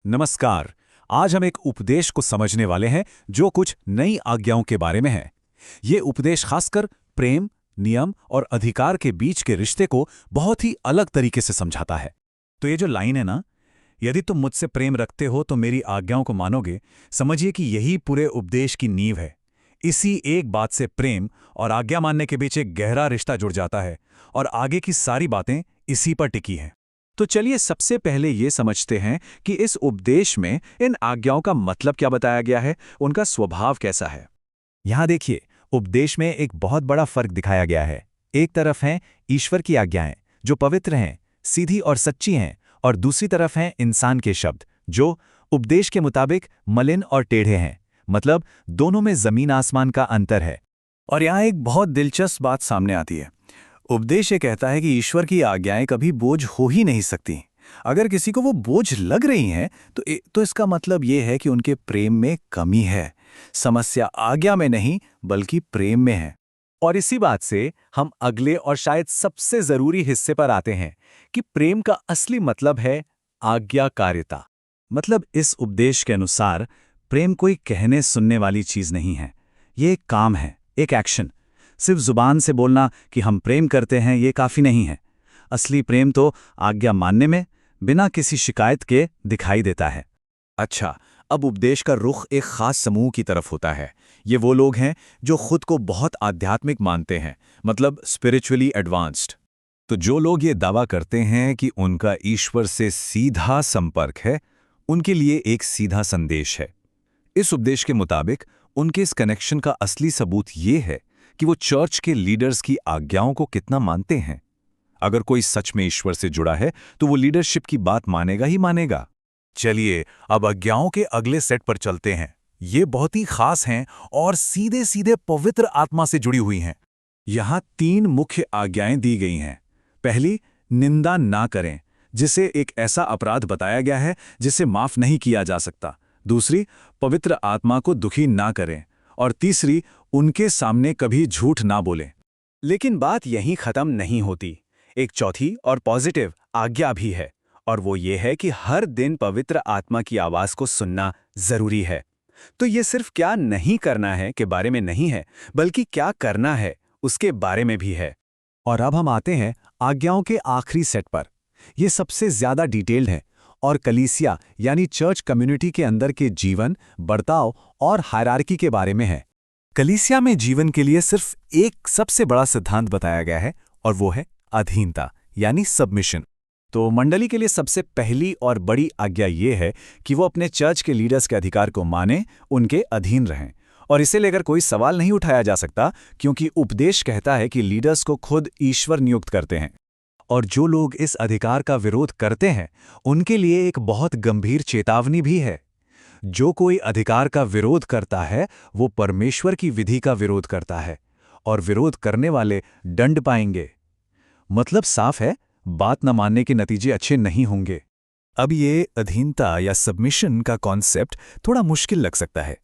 नमस्कार। आज हम एक उपदेश को समझने वाले हैं जो कुछ नई आज्ञाओं के बारे में है। ये उपदेश खासकर प्रेम, नियम और अधिकार के बीच के रिश्ते को बहुत ही अलग तरीके से समझाता है। तो ये जो लाइन है ना, यदि तुम मुझसे प्रेम रखते हो तो मेरी आज्ञाओं को मानोगे, समझिए कि यही पूरे उपदेश की नींव है। इसी एक बात से प्रेम और आज्ञा मानने के बीच एक गहरा रिश्ता जुड़ जाता है और आगे की सारी बातें इसी पर टिकी हैं। तो चलिए सबसे पहले ये समझते हैं कि इस उपदेश में इन आज्ञाओं का मतलब क्या बताया गया है, उनका स्वभाव कैसा है। यहाँ देखिए, उपदेश में एक बहुत बड़ा फर्क दिखाया गया है। एक तरफ हैं ईश्वर की आज्ञाएं जो पवित्र हैं, सीधी और सच्ची हैं, और दूसरी तरफ हैं इंसान के शब्द जो उपदेश के मुताबिक मलिन और टेढ़े हैं। मतलब दोनों में जमीन आसमान का अंतर है। और यहाँ एक बहुत दिलचस्प बात सामने आती है। उपदेश ये कहता है कि ईश्वर की आज्ञाएं कभी बोझ हो ही नहीं सकती। अगर किसी को वो बोझ लग रही हैं तो इसका मतलब ये है कि उनके प्रेम में कमी है। समस्या आज्ञा में नहीं बल्कि प्रेम में है। और इसी बात से हम अगले और शायद सबसे जरूरी हिस्से पर आते हैं कि प्रेम का असली मतलब है आज्ञाकारिता। मतलब इस उपदेश के अनुसार प्रेम कोई कहने सुनने वाली चीज नहीं है। ये एक काम है, एक एक्शन। सिर्फ जुबान से बोलना कि हम प्रेम करते हैं ये काफी नहीं है। असली प्रेम तो आज्ञा मानने में बिना किसी शिकायत के दिखाई देता है। अच्छा, अब उपदेश का रुख एक खास समूह की तरफ होता है। ये वो लोग हैं जो खुद को बहुत आध्यात्मिक मानते हैं, मतलब स्पिरिचुअली एडवांस्ड। तो जो लोग ये दावा करते हैं कि उनका ईश्वर से सीधा संपर्क है, उनके लिए एक सीधा संदेश है। इस उपदेश के मुताबिक उनके इस कनेक्शन का असली सबूत ये है कि वो चर्च के लीडर्स की आज्ञाओं को कितना मानते हैं। अगर कोई सच में ईश्वर से जुड़ा है तो वो लीडरशिप की बात मानेगा ही मानेगा। चलिए अब आज्ञाओं के अगले सेट पर चलते हैं। ये बहुत ही खास हैं और सीधे सीधे पवित्र आत्मा से जुड़ी हुई हैं। यहाँ 3 मुख्य आज्ञाएं दी गई हैं। पहली, निंदा ना करें, जिसे एक ऐसा अपराध बताया गया है जिसे माफ नहीं किया जा सकता। दूसरी, पवित्र आत्मा को दुखी ना करें। और तीसरी, उनके सामने कभी झूठ ना बोलें। लेकिन बात यहीं खत्म नहीं होती। एक चौथी और पॉजिटिव आज्ञा भी है, और वो ये है कि हर दिन पवित्र आत्मा की आवाज को सुनना जरूरी है। तो ये सिर्फ क्या नहीं करना है के बारे में नहीं है, बल्कि क्या करना है उसके बारे में भी है। और अब हम आते हैं आज्ञाओं के आखिरी सेट पर। ये सबसे ज्यादा डिटेल्ड है और कलीसिया यानी चर्च कम्युनिटी के अंदर के जीवन, बर्ताव और हायरार्की के बारे में है। कलीसिया में जीवन के लिए सिर्फ एक सबसे बड़ा सिद्धांत बताया गया है, और वो है अधीनता यानी सबमिशन। तो मंडली के लिए सबसे पहली और बड़ी आज्ञा ये है कि वो अपने चर्च के लीडर्स के अधिकार को माने, उनके अधीन रहें। और इसे लेकर कोई सवाल नहीं उठाया जा सकता, क्योंकि उपदेश कहता है कि लीडर्स को खुद ईश्वर नियुक्त करते हैं। और जो लोग इस अधिकार का विरोध करते हैं उनके लिए एक बहुत गंभीर चेतावनी भी है। जो कोई अधिकार का विरोध करता है वो परमेश्वर की विधि का विरोध करता है, और विरोध करने वाले दंड पाएंगे। मतलब साफ है, बात न मानने के नतीजे अच्छे नहीं होंगे। अब ये अधीनता या सबमिशन का कॉन्सेप्ट थोड़ा मुश्किल लग सकता है,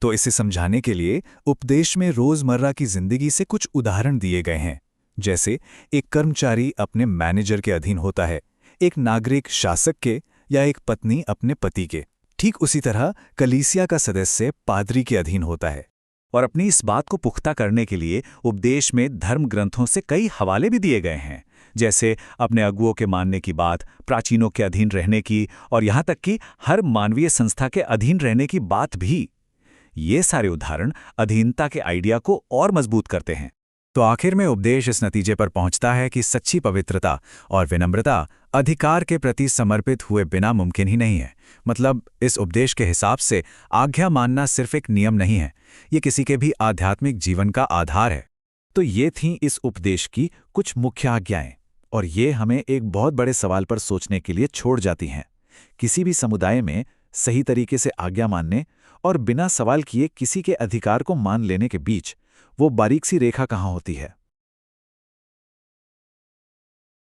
तो इसे समझाने के लिए उपदेश में रोजमर्रा की जिंदगी से कुछ उदाहरण दिए गए हैं। जैसे एक कर्मचारी अपने मैनेजर के अधीन होता है, एक नागरिक शासक के, या एक पत्नी अपने पति के। ठीक उसी तरह कलीसिया का सदस्य पादरी के अधीन होता है। और अपनी इस बात को पुख्ता करने के लिए उपदेश में धर्म ग्रंथों से कई हवाले भी दिए गए हैं, जैसे अपने अगुओं के मानने की बात, प्राचीनों के अधीन रहने की, और यहाँ तक कि हर मानवीय संस्था के अधीन रहने की बात भी। ये सारे उदाहरण अधीनता के आइडिया को और मजबूत करते हैं। तो आखिर में उपदेश इस नतीजे पर पहुंचता है कि सच्ची पवित्रता और विनम्रता अधिकार के प्रति समर्पित हुए बिना मुमकिन ही नहीं है। मतलब इस उपदेश के हिसाब से आज्ञा मानना सिर्फ एक नियम नहीं है, ये किसी के भी आध्यात्मिक जीवन का आधार है। तो ये थीं इस उपदेश की कुछ मुख्य आज्ञाएं, और ये हमें एक बहुत बड़े सवाल पर सोचने के लिए छोड़ जाती हैं। किसी भी समुदाय में सही तरीके से आज्ञा मानने और बिना सवाल किए किसी के अधिकार को मान लेने के बीच वो बारीक सी रेखा कहाँ होती है।